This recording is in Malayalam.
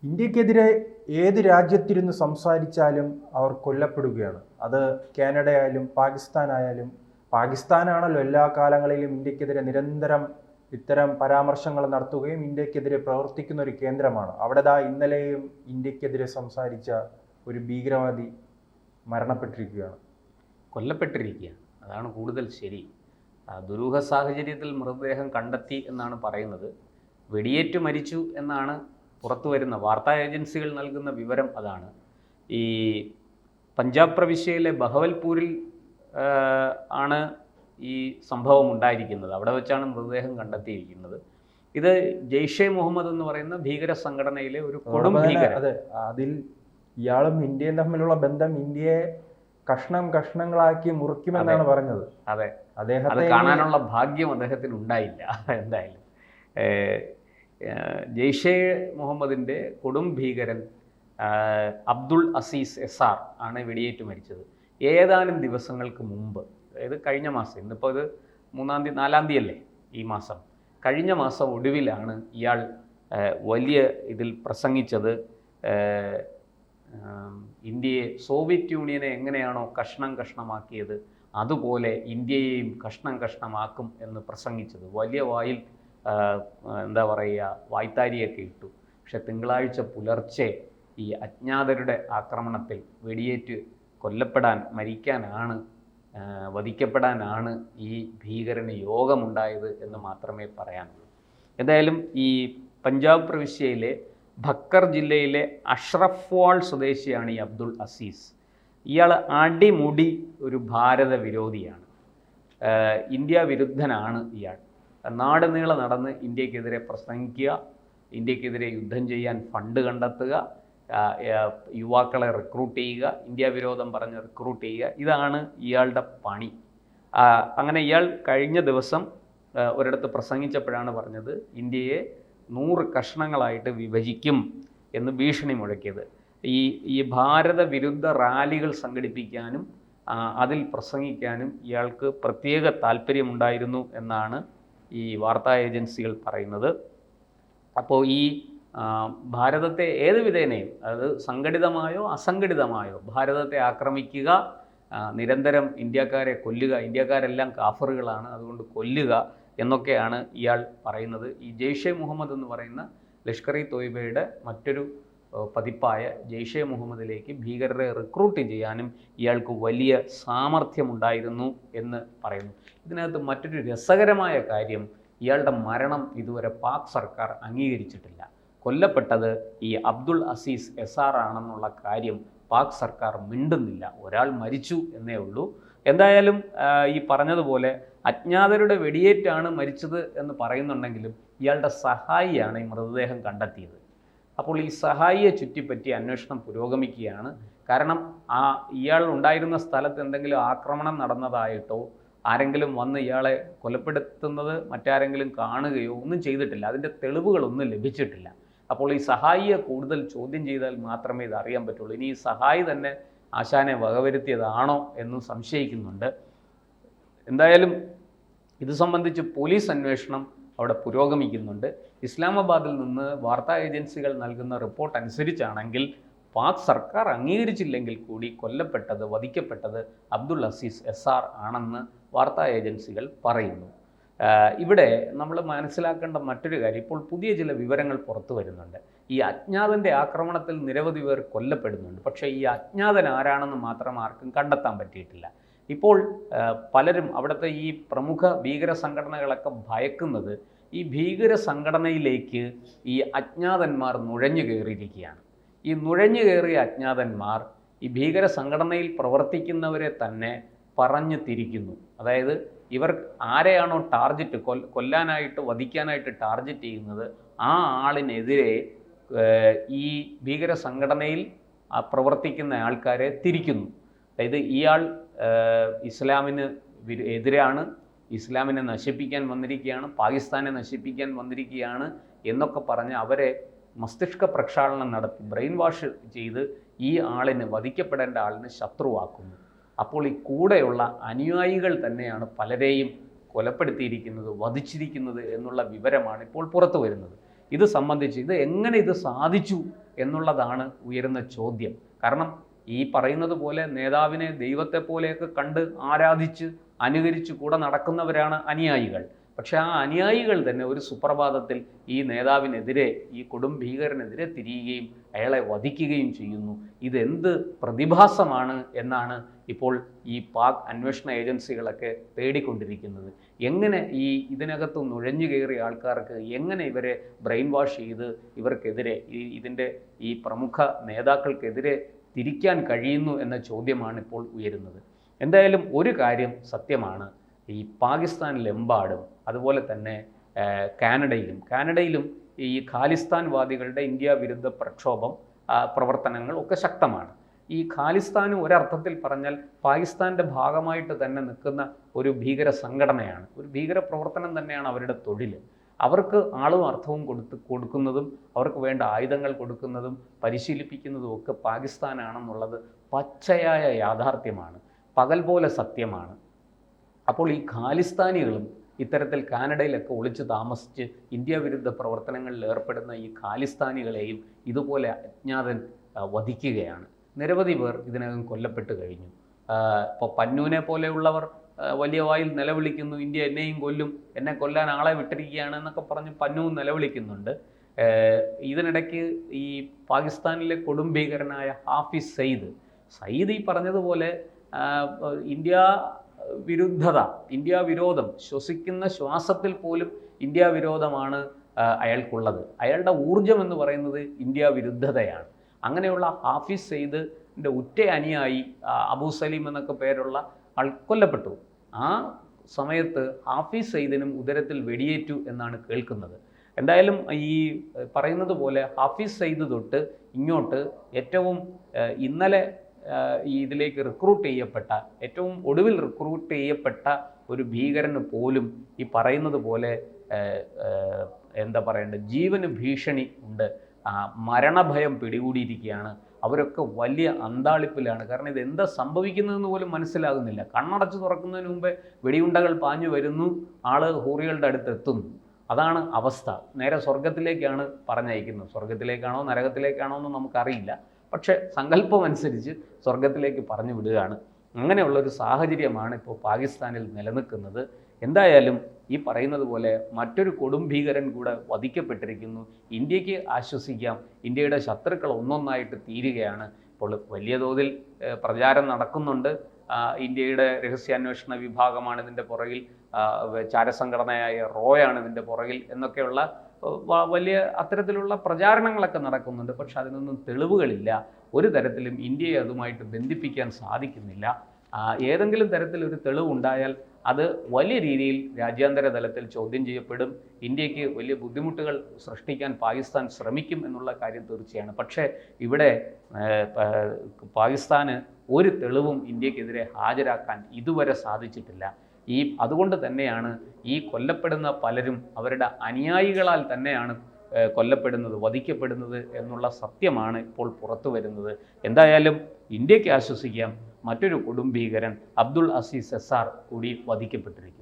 ഇന്ത്യക്കെതിരെ ഏത് രാജ്യത്തിരുന്ന് സംസാരിച്ചാലും അവർ കൊല്ലപ്പെടുകയാണ്. അത് കാനഡയായാലും പാകിസ്ഥാനായാലും. പാകിസ്ഥാനാണല്ലോ എല്ലാ കാലങ്ങളിലും ഇന്ത്യക്കെതിരെ നിരന്തരം ഇത്തരം പരാമർശങ്ങൾ നടത്തുകയും ഇന്ത്യക്കെതിരെ പ്രവർത്തിക്കുന്ന ഒരു കേന്ദ്രമാണ്. അവിടെ ഇന്നലെയും ഇന്ത്യക്കെതിരെ സംസാരിച്ച ഒരു ഭീകരവാദി മരണപ്പെട്ടിരിക്കുകയാണ്, കൊല്ലപ്പെട്ടിരിക്കുക. അതാണ് കൂടുതൽ ശരി. ദുരൂഹ സാഹചര്യത്തിൽ മൃതദേഹം കണ്ടെത്തി എന്നാണ് പറയുന്നത്. വെടിയേറ്റ് മരിച്ചു എന്നാണ് പുറത്തു വരുന്ന വാർത്താ ഏജൻസികൾ നൽകുന്ന വിവരം. അതാണ് ഈ പഞ്ചാബ് പ്രവിശ്യയിലെ ബഹവൽപൂരിൽ ആണ് ഈ സംഭവം ഉണ്ടായിരിക്കുന്നത്. അവിടെ വെച്ചാണ് മൃതദേഹം കണ്ടെത്തിയിരിക്കുന്നത്. ഇത് ജെയ്ഷെ മുഹമ്മദ് എന്ന് പറയുന്ന ഭീകര സംഘടനയിലെ ഒരു കൊടും ഭീകരൻ. അതെ, അതിൽ ഇയാളും ഇന്ത്യയും തമ്മിലുള്ള ബന്ധം ഇന്ത്യയെ കഷ്ണങ്ങളാക്കി മുറിക്കുമെന്നാണ് പറഞ്ഞത്. അതെ, അത് കാണാനുള്ള ഭാഗ്യം അദ്ദേഹത്തിന് ഉണ്ടായില്ല. എന്തായാലും ജെയ്ഷെ മുഹമ്മദിൻ്റെ കൊടും ഭീകരൻ അബ്ദുൾ അസീസ് എസാർ ആണ് വെടിയേറ്റ് മരിച്ചത് ഏതാനും ദിവസങ്ങൾക്ക് മുമ്പ്. അതായത് കഴിഞ്ഞ മാസം, ഇന്നിപ്പോൾ ഇത് 3-ാം തീയതി 4-ാം തീയതി അല്ലേ ഈ മാസം. കഴിഞ്ഞ മാസം ഒടുവിലാണ് ഇയാൾ വലിയ ഇതിൽ പ്രസംഗിച്ചത്. ഇന്ത്യയെ, സോവിയറ്റ് യൂണിയനെ എങ്ങനെയാണോ കഷ്ണമാക്കിയത് അതുപോലെ ഇന്ത്യയെയും കഷ്ണമാക്കും എന്ന് പ്രസംഗിച്ചത്. വലിയ വായിൽ എന്താ പറയുക, വായ്ത്താരിയൊക്കെ ഇട്ടു. പക്ഷെ തിങ്കളാഴ്ച പുലർച്ചെ ഈ അജ്ഞാതരുടെ ആക്രമണത്തിൽ വെടിയേറ്റ് വധിക്കപ്പെടാനാണ് ഈ ഭീകരന് യോഗമുണ്ടായത് എന്ന് മാത്രമേ പറയാനുള്ളൂ. എന്തായാലും ഈ പഞ്ചാബ് പ്രവിശ്യയിലെ ഭക്കർ ജില്ലയിലെ അഷ്റഫ്വാൾ സ്വദേശിയാണ് ഈ അബ്ദുൾ അസീസ്. ഇയാൾ അടിമുടി ഒരു ഭാരത വിരോധിയാണ്, ഇന്ത്യ വിരുദ്ധനാണ് ഇയാൾ. നാട് നീളെ നടന്ന് ഇന്ത്യക്കെതിരെ പ്രസംഗിക്കുക, ഇന്ത്യക്കെതിരെ യുദ്ധം ചെയ്യാൻ ഫണ്ട് കണ്ടെത്തുക, യുവാക്കളെ റിക്രൂട്ട് ചെയ്യുക, ഇന്ത്യ വിരോധം പറഞ്ഞ് റിക്രൂട്ട് ചെയ്യുക, ഇതാണ് ഇയാളുടെ പണി. അങ്ങനെ ഇയാൾ കഴിഞ്ഞ ദിവസം ഒരിടത്ത് പ്രസംഗിച്ചപ്പോഴാണ് പറഞ്ഞത് ഇന്ത്യയെ 100 കഷ്ണങ്ങളായിട്ട് വിഭജിക്കും എന്ന് ഭീഷണി മുഴക്കിയത്. ഈ ഭാരത വിരുദ്ധ റാലികൾ സംഘടിപ്പിക്കാനും അതിൽ പ്രസംഗിക്കാനും ഇയാൾക്ക് പ്രത്യേക താല്പര്യമുണ്ടായിരുന്നു എന്നാണ് ഈ വാർത്താ ഏജൻസികൾ പറയുന്നത്. അപ്പോൾ ഈ ഭാരതത്തെ ഏത് വിധേനയും, അത് സംഘടിതമായോ അസംഘടിതമായോ ഭാരതത്തെ ആക്രമിക്കുക, നിരന്തരം ഇന്ത്യക്കാരെ കൊല്ലുക, ഇന്ത്യക്കാരെല്ലാം കാഫറുകളാണ് അതുകൊണ്ട് കൊല്ലുക എന്നൊക്കെയാണ് ഇയാൾ പറയുന്നത്. ഈ ജെയ്ഷെ മുഹമ്മദ് എന്ന് പറയുന്ന ലഷ്കർ ഇ തോയ്ബയുടെ മറ്റൊരു പതിപ്പായ ജെയ്ഷെ മുഹമ്മദിലേക്ക് ഭീകരരെ റിക്രൂട്ട് ചെയ്യാനും ഇയാൾക്ക് വലിയ സാമർഥ്യമുണ്ടായിരുന്നു എന്ന് പറയുന്നു. ഇതിനകത്ത് മറ്റൊരു രസകരമായ കാര്യം, ഇയാളുടെ മരണം ഇതുവരെ പാക് സർക്കാർ അംഗീകരിച്ചിട്ടില്ല. കൊല്ലപ്പെട്ടത് ഈ അബ്ദുൾ അസീസ് എസാർ ആണെന്നുള്ള കാര്യം പാക് സർക്കാർ മിണ്ടുന്നില്ല. ഒരാൾ മരിച്ചു എന്നേ ഉള്ളൂ. എന്തായാലും ഈ പറഞ്ഞതുപോലെ അജ്ഞാതരുടെ വെടിയേറ്റാണ് മരിച്ചത് എന്ന് പറയുന്നുണ്ടെങ്കിലും ഇയാളുടെ സഹായിയാണ് ഈ മൃതദേഹം കണ്ടെത്തിയത്. അപ്പോൾ ഈ സഹായിയെ ചുറ്റിപ്പറ്റി അന്വേഷണം പുരോഗമിക്കുകയാണ്. കാരണം ഇയാൾ ഉണ്ടായിരുന്ന സ്ഥലത്ത് എന്തെങ്കിലും ആക്രമണം നടന്നതായിട്ടോ ആരെങ്കിലും വന്ന് ഇയാളെ കൊലപ്പെടുത്തുന്നത് മറ്റാരെങ്കിലും കാണുകയോ ഒന്നും ചെയ്തിട്ടില്ല. അതിൻ്റെ തെളിവുകളൊന്നും ലഭിച്ചിട്ടില്ല. അപ്പോൾ ഈ സഹായിയെ കൂടുതൽ ചോദ്യം ചെയ്താൽ മാത്രമേ ഇത് അറിയാൻ പറ്റുള്ളൂ. ഇനി ഈ സഹായി തന്നെ ആശാനെ വകവരുത്തിയതാണോ എന്നും സംശയിക്കുന്നുണ്ട്. എന്തായാലും ഇത് സംബന്ധിച്ച് പോലീസ് അന്വേഷണം അവിടെ പുരോഗമിക്കുന്നുണ്ട്. ഇസ്ലാമാബാദിൽ നിന്ന് വാർത്താ ഏജൻസികൾ നൽകുന്ന റിപ്പോർട്ട് അനുസരിച്ചാണെങ്കിൽ പാക് സർക്കാർ അംഗീകരിച്ചില്ലെങ്കിൽ കൂടി വധിക്കപ്പെട്ടത് അബ്ദുൾ അസീസ് എസാർ ആണെന്ന് വാർത്താ ഏജൻസികൾ പറയുന്നു. ഇവിടെ നമ്മൾ മനസ്സിലാക്കേണ്ട മറ്റൊരു കാര്യം, ഇപ്പോൾ പുതിയ ചില വിവരങ്ങൾ പുറത്തു വരുന്നുണ്ട്. ഈ അജ്ഞാതൻ്റെ ആക്രമണത്തിൽ നിരവധി പേർ കൊല്ലപ്പെടുന്നുണ്ട്. പക്ഷേ ഈ അജ്ഞാതൻ ആരാണെന്ന് മാത്രം ആർക്കും കണ്ടെത്താൻ പറ്റിയിട്ടില്ല. ഇപ്പോൾ പലരും അവിടുത്തെ ഈ പ്രമുഖ ഭീകര സംഘടനകളൊക്കെ ഭയക്കുന്നത് ഈ ഭീകര സംഘടനയിലേക്ക് ഈ അജ്ഞാതന്മാർ നുഴഞ്ഞു കയറിയിരിക്കുകയാണ്. ഈ നുഴഞ്ഞു കയറിയ അജ്ഞാതന്മാർ ഈ ഭീകര സംഘടനയിൽ പ്രവർത്തിക്കുന്നവരെ തന്നെ പറഞ്ഞു തിരിക്കുന്നു. അതായത് ഇവർ ആരെയാണോ ടാർഗറ്റ് കൊല്ലാനായിട്ട് വധിക്കാനായിട്ട് ടാർഗറ്റ് ചെയ്യുന്നത് ആ ആളിനെതിരെ ഈ ഭീകര സംഘടനയിൽ പ്രവർത്തിക്കുന്ന ആൾക്കാരെ തിരിക്കുന്നു. അതായത് ഇയാൾ ഇസ്ലാമിന് എതിരാണ്, ഇസ്ലാമിനെ നശിപ്പിക്കാൻ വന്നിരിക്കുകയാണ്, പാകിസ്ഥാനെ നശിപ്പിക്കാൻ വന്നിരിക്കുകയാണ് എന്നൊക്കെ പറഞ്ഞ് അവരെ മസ്തിഷ്ക പ്രക്ഷാളനം നടത്തി ബ്രെയിൻ വാഷ് ചെയ്ത് ഈ വധിക്കപ്പെടേണ്ട ആളിനെ ശത്രുവാക്കുന്നു. അപ്പോൾ ഈ കൂടെയുള്ള അനുയായികൾ തന്നെയാണ് പലരെയും കൊലപ്പെടുത്തിയിരിക്കുന്നത്, വധിച്ചിരിക്കുന്നത് എന്നുള്ള വിവരമാണ് ഇപ്പോൾ പുറത്തു വരുന്നത്. ഇത് സംബന്ധിച്ച് ഇത് എങ്ങനെ സാധിച്ചു എന്നുള്ളതാണ് ഉയരുന്ന ചോദ്യം. കാരണം ഈ പറയുന്നത് പോലെ നേതാവിനെ ദൈവത്തെ പോലെയൊക്കെ കണ്ട് ആരാധിച്ച് അനുകരിച്ച് കൂടെ നടക്കുന്നവരാണ് അനുയായികൾ. പക്ഷെ ആ അനുയായികൾ തന്നെ ഒരു സുപ്രഭാതത്തിൽ ഈ നേതാവിനെതിരെ, ഈ കൊടും ഭീകരനെതിരെ തിരിയുകയും അയാളെ വധിക്കുകയും ചെയ്യുന്നു. ഇതെന്ത് പ്രതിഭാസമാണ് എന്നാണ് ഇപ്പോൾ ഈ പാക് അന്വേഷണ ഏജൻസികളൊക്കെ തേടിക്കൊണ്ടിരിക്കുന്നത്. എങ്ങനെ ഇതിനകത്ത് നുഴഞ്ഞു കയറിയ ആൾക്കാർക്ക് എങ്ങനെ ഇവരെ ബ്രെയിൻ വാഷ് ചെയ്ത് ഇവർക്കെതിരെ ഇതിൻ്റെ ഈ പ്രമുഖ നേതാക്കൾക്കെതിരെ തിരിക്കാൻ കഴിയുന്നു എന്ന ചോദ്യമാണ് ഇപ്പോൾ ഉയരുന്നത്. എന്തായാലും ഒരു കാര്യം സത്യമാണ്, ഈ പാകിസ്ഥാനിലെമ്പാടും അതുപോലെ തന്നെ കാനഡയിലും ഈ ഖാലിസ്ഥാൻവാദികളുടെ ഇന്ത്യ വിരുദ്ധ പ്രക്ഷോഭം പ്രവർത്തനങ്ങൾ ഒക്കെ ശക്തമാണ്. ഈ ഖാലിസ്ഥാൻ ഒരർത്ഥത്തിൽ പറഞ്ഞാൽ പാകിസ്ഥാൻ്റെ ഭാഗമായിട്ട് തന്നെ നിൽക്കുന്ന ഒരു ഭീകര സംഘടനയാണ്, ഒരു ഭീകര പ്രവർത്തനം തന്നെയാണ് അവരുടെ തൊഴിൽ. അവർക്ക് ആളും അർത്ഥവും കൊടുക്കുന്നതും അവർക്ക് വേണ്ട ആയുധങ്ങൾ കൊടുക്കുന്നതും പരിശീലിപ്പിക്കുന്നതും ഒക്കെ പാകിസ്ഥാനാണെന്നുള്ളത് പച്ചയായ യാഥാർത്ഥ്യമാണ്, പകൽ പോലെ സത്യമാണ്. അപ്പോൾ ഈ ഖാലിസ്ഥാനികളും ഇത്തരത്തിൽ കാനഡയിലൊക്കെ ഒളിച്ചു താമസിച്ച് ഇന്ത്യ വിരുദ്ധ പ്രവർത്തനങ്ങളിൽ ഏർപ്പെടുന്ന ഈ ഖാലിസ്ഥാനികളെയും ഇതുപോലെ അജ്ഞാതൻ വധിക്കുകയാണ്. നിരവധി പേർ ഇതിനകം കൊല്ലപ്പെട്ട് കഴിഞ്ഞു. ഇപ്പോൾ പന്നൂനെ പോലെയുള്ളവർ വലിയ വായിൽ നിലവിളിക്കുന്നു, ഇന്ത്യ എന്നെയും കൊല്ലും, എന്നെ കൊല്ലാൻ ആളെ വിട്ടിരിക്കുകയാണ് എന്നൊക്കെ പറഞ്ഞ് പന്നൂൻ നിലവിളിക്കുന്നുണ്ട്. ഇതിനിടയ്ക്ക് ഈ പാകിസ്ഥാനിലെ കൊടും ഭീകരനായ ഹാഫിസ് സയ്യിദ് ഈ പറഞ്ഞതുപോലെ ഇന്ത്യ വിരോധം ശ്വസിക്കുന്ന ശ്വാസത്തിൽ പോലും ഇന്ത്യ വിരോധമാണ് അയാൾക്കുള്ളത്. അയാളുടെ ഊർജം എന്ന് പറയുന്നത് ഇന്ത്യ വിരുദ്ധതയാണ്. അങ്ങനെയുള്ള ഹാഫിസ് സയ്യിദിൻ്റെ ഉറ്റ അനുയായി അബൂ സലീം എന്നൊക്കെ പേരുള്ള ആൾ കൊല്ലപ്പെട്ടു. ആ സമയത്ത് ഹാഫിസ് സയ്യിദിനും ഉദരത്തിൽ വെടിയേറ്റു എന്നാണ് കേൾക്കുന്നത്. എന്തായാലും ഈ പറയുന്നത് പോലെ ഹാഫിസ് സയ്യിദ് തൊട്ട് ഇങ്ങോട്ട് ഏറ്റവും ഇന്നലെ ഇതിലേക്ക് ഏറ്റവും ഒടുവിൽ റിക്രൂട്ട് ചെയ്യപ്പെട്ട ഒരു ഭീകരന് പോലും ഈ പറയുന്നത് പോലെ എന്താ പറയേണ്ടത്, ജീവന് ഭീഷണി ഉണ്ട്, മരണഭയം പിടികൂടിയിരിക്കുകയാണ്. അവരൊക്കെ വലിയ അന്താളിപ്പിലാണ്. കാരണം ഇതെന്താ സംഭവിക്കുന്നതെന്ന് പോലും മനസ്സിലാകുന്നില്ല. കണ്ണടച്ച് തുറക്കുന്നതിന് മുമ്പേ വെടിയുണ്ടകൾ പാഞ്ഞു വരുന്നു, ആള് ഹൂറികളുടെ അടുത്ത് എത്തുന്നു. അതാണ് അവസ്ഥ. നേരെ സ്വർഗത്തിലേക്കാണ് പറഞ്ഞയക്കുന്നത്. സ്വർഗത്തിലേക്കാണോ നരകത്തിലേക്കാണോ എന്ന് നമുക്കറിയില്ല. പക്ഷേ സങ്കല്പം അനുസരിച്ച് സ്വർഗത്തിലേക്ക് പറഞ്ഞു വിടുകയാണ്. അങ്ങനെയുള്ളൊരു സാഹചര്യമാണ് ഇപ്പോൾ പാകിസ്ഥാനിൽ നിലനിൽക്കുന്നത്. എന്തായാലും ഈ പറയുന്നത് പോലെ മറ്റൊരു കൊടും ഭീകരൻ കൂടെ വധിക്കപ്പെട്ടിരിക്കുന്നു. ഇന്ത്യക്ക് ആശ്വസിക്കാം, ഇന്ത്യയുടെ ശത്രുക്കൾ ഒന്നൊന്നായിട്ട് തീരുകയാണ്. ഇപ്പോൾ വലിയ തോതിൽ പ്രചാരം നടക്കുന്നുണ്ട്. ഇന്ത്യയുടെ രഹസ്യാന്വേഷണ വിഭാഗമാണ് ഇതിൻ്റെ പുറകിൽ, ചാരസംഘടനയായ റോയാണ് ഇതിൻ്റെ പുറകിൽ എന്നൊക്കെയുള്ള വലിയ അത്തരത്തിലുള്ള പ്രചാരണങ്ങളൊക്കെ നടക്കുന്നുണ്ട്. പക്ഷെ അതിനൊന്നും തെളിവുകളില്ല. ഒരു തരത്തിലും ഇന്ത്യയെ അതുമായിട്ട് ബന്ധിപ്പിക്കാൻ സാധിക്കുന്നില്ല. ഏതെങ്കിലും തരത്തിലൊരു തെളിവുണ്ടായാൽ അത് വലിയ രീതിയിൽ രാജ്യാന്തര തലത്തിൽ ചോദ്യം ചെയ്യപ്പെടും. ഇന്ത്യക്ക് വലിയ ബുദ്ധിമുട്ടുകൾ സൃഷ്ടിക്കാൻ പാകിസ്ഥാൻ ശ്രമിക്കും എന്നുള്ള കാര്യം തീർച്ചയാണ്. പക്ഷേ ഇവിടെ പാകിസ്ഥാന് ഒരു തെളിവും ഇന്ത്യക്കെതിരെ ഹാജരാക്കാൻ ഇതുവരെ സാധിച്ചിട്ടില്ല. അതുകൊണ്ട് തന്നെയാണ് ഈ കൊല്ലപ്പെടുന്ന പലരും അവരുടെ അനുയായികളാൽ തന്നെയാണ് കൊല്ലപ്പെടുന്നത്, വധിക്കപ്പെടുന്നത് എന്നുള്ള സത്യമാണ് ഇപ്പോൾ പുറത്തു വരുന്നത്. എന്തായാലും ഇന്ത്യക്ക് ആശ്വസിക്കാം, മറ്റൊരു കൊടും ഭീകരൻ അബ്ദുൾ അസീസ് SR കൂടി വധിക്കപ്പെട്ടിരിക്കുന്നു.